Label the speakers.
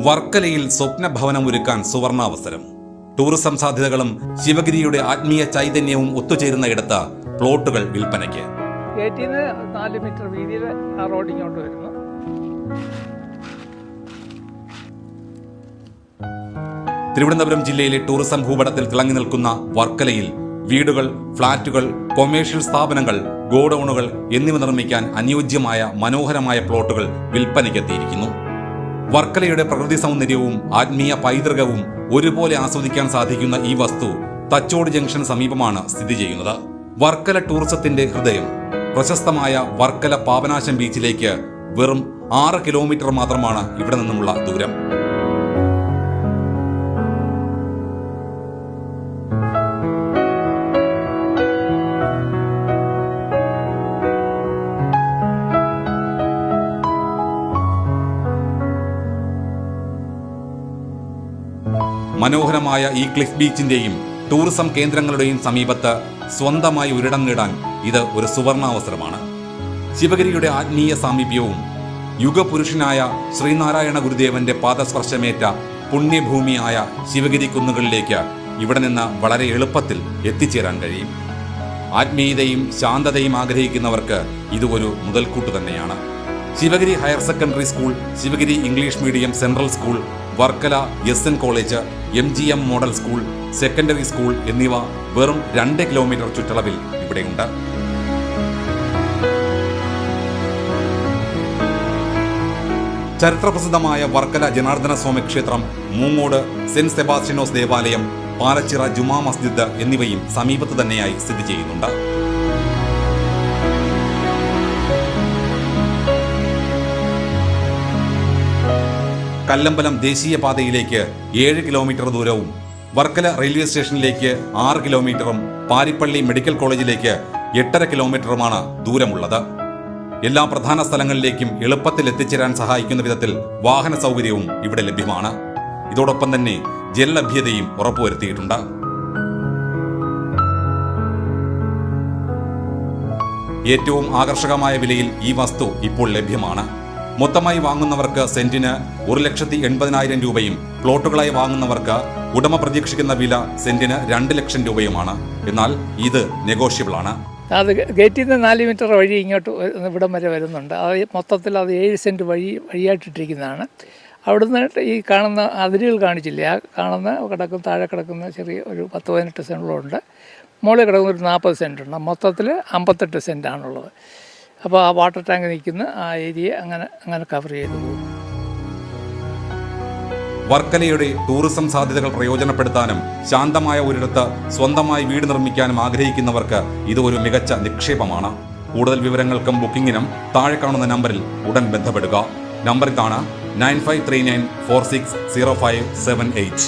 Speaker 1: വർക്കലയിൽ സ്വപ്നഭവനം ഒരുക്കാൻ സുവർണാവസരം. ടൂറിസം സാധ്യതകളും ശിവഗിരിയുടെ ആത്മീയ ചൈതന്യവും ഒത്തുചേരുന്ന ഇടത്ത് പ്ലോട്ടുകൾ വിൽപ്പനയ്ക്ക്.
Speaker 2: 4 മീറ്റർ വീതിയിൽ ആ റോഡ് ഇങ്ങോട്ട് വരുന്നു.
Speaker 1: തിരുവനന്തപുരം ജില്ലയിലെ ടൂറിസം ഭൂപടത്തിൽ തിളങ്ങി നിൽക്കുന്ന വർക്കലയിൽ വീടുകൾ, ഫ്ളാറ്റുകൾ, കൊമേഴ്ഷ്യൽ സ്ഥാപനങ്ങൾ, ഗോഡൌണുകൾ എന്നിവ നിർമ്മിക്കാൻ അനുയോജ്യമായ മനോഹരമായ പ്ലോട്ടുകൾ വിൽപ്പനയ്ക്കെത്തിയിരിക്കുന്നു. വർക്കലയുടെ പ്രകൃതി സൗന്ദര്യവും ആത്മീയ പൈതൃകവും ഒരുപോലെ ആസ്വദിക്കാൻ സാധിക്കുന്ന ഈ വസ്തു തച്ചോട് ജംഗ്ഷന് സമീപമാണ് സ്ഥിതി ചെയ്യുന്നത്. വർക്കല ടൂറിസത്തിന്റെ ഹൃദയം. പ്രശസ്തമായ വർക്കല പാപനാശം ബീച്ചിലേക്ക് വെറും 6 കിലോമീറ്റർ മാത്രമാണ് ഇവിടെ നിന്നുമുള്ള ദൂരം. മനോഹരമായ ഈ ക്ലിഫ് ബീച്ചിന്റെയും ടൂറിസം കേന്ദ്രങ്ങളുടെയും സമീപത്ത് സ്വന്തമായി ഒരിടം നേടാൻ ഇത് ഒരു സുവർണാവസരമാണ്. ശിവഗിരിയുടെ ആത്മീയ സാമീപ്യവും യുഗപുരുഷനായ ശ്രീനാരായണ ഗുരുദേവന്റെ പാദസ്പർശമേറ്റ പുണ്യഭൂമിയായ ശിവഗിരി കുന്നുകളിലേക്ക് ഇവിടെ നിന്ന് വളരെ എളുപ്പത്തിൽ എത്തിച്ചേരാൻ കഴിയും. ആത്മീയതയും ശാന്തതയും ആഗ്രഹിക്കുന്നവർക്ക് ഇത് ഒരു മുതൽക്കൂട്ട് തന്നെയാണ്. Sivagiri higher secondary school, Sivagiri English medium central school, Varkala SN college, MGM model school, secondary school എന്നിവ വെറും 2 കിലോമീറ്റർ ചുറ്റളവിൽ ഇവിടെയുണ്ട്. ചരിത്രപ്രസിദ്ധമായ വർക്കല ജനാർദ്ദന സ്വാമി ക്ഷേത്രം, മൂങ്ങോട് സെന്റ് സെബാസ്റ്റ്യനോസ് ദേവാലയം, പാലച്ചിറ ജുമാ മസ്ജിദ് എന്നിവയും സമീപത്ത് തന്നെയായി സ്ഥിതി ചെയ്യുന്നുണ്ട്. കല്ലമ്പലം ദേശീയപാതയിലേക്ക് 7 കിലോമീറ്റർ ദൂരവും വർക്കല റെയിൽവേ സ്റ്റേഷനിലേക്ക് 6 കിലോമീറ്ററും പാരിപ്പള്ളി മെഡിക്കൽ കോളേജിലേക്ക് 8.5 കിലോമീറ്ററുമാണ് ദൂരമുള്ളത്. എല്ലാ പ്രധാന സ്ഥലങ്ങളിലേക്കും എളുപ്പത്തിൽ എത്തിച്ചേരാൻ സഹായിക്കുന്ന വിധത്തിൽ വാഹന സൗകര്യവും ഇവിടെ ലഭ്യമാണ്. ഇതോടൊപ്പം തന്നെ ജലലഭ്യതയും ഉറപ്പുവരുത്തിയിട്ടുണ്ട്. ഏറ്റവും ആകർഷകമായ വിലയിൽ ഈ വസ്തു ഇപ്പോൾ ലഭ്യമാണ്. മൊത്തമായി വാങ്ങുന്നവർക്ക് സെന്റിന് 1,80,000 രൂപയും പ്ലോട്ടുകളായി വാങ്ങുന്നവർക്ക് ഉടമ പ്രതീക്ഷിക്കുന്ന വില സെന്റിന് 2 ലക്ഷം രൂപയുമാണ്. എന്നാൽ ഇത് നെഗോഷ്യബിൾ ആണ്.
Speaker 2: അത് ഗേറ്റിൽ നിന്ന് 4 മീറ്റർ വഴി ഇങ്ങോട്ട് ഇവിടം വരെ വരുന്നുണ്ട്. അത് മൊത്തത്തിൽ അത് 7 സെൻറ്റ് വഴിയായിട്ടിട്ടിരിക്കുന്നതാണ്. അവിടുന്ന് ഈ കാണുന്ന അതിരുകൾ കാണിച്ചില്ലേ, ആ കാണുന്ന താഴെ കിടക്കുന്ന ചെറിയ ഒരു 10-18 സെൻറ്റുകളുണ്ട്. മുകളിൽ കിടക്കുന്ന ഒരു 40 സെൻറ്റ് ഉണ്ട്. മൊത്തത്തിൽ 58 സെൻറ്റാണുള്ളത്. അപ്പോൾ ആ വാട്ടർ ടാങ്ക് നിൽക്കുന്ന ആ ഏരിയ അങ്ങനെ കവർ ചെയ്തു പോകും.
Speaker 1: വർക്കലയുടെ ടൂറിസം സാധ്യതകൾ പ്രയോജനപ്പെടുത്താനും ശാന്തമായ ഒരിടത്ത് സ്വന്തമായി വീട് നിർമ്മിക്കാനും ആഗ്രഹിക്കുന്നവർക്ക് ഇത് ഒരു മികച്ച നിക്ഷേപമാണ്. കൂടുതൽ വിവരങ്ങൾക്കും ബുക്കിംഗിനും താഴെ കാണുന്ന നമ്പറിൽ ഉടൻ ബന്ധപ്പെടുക. നമ്പർ ഇതാണ് 9539460578.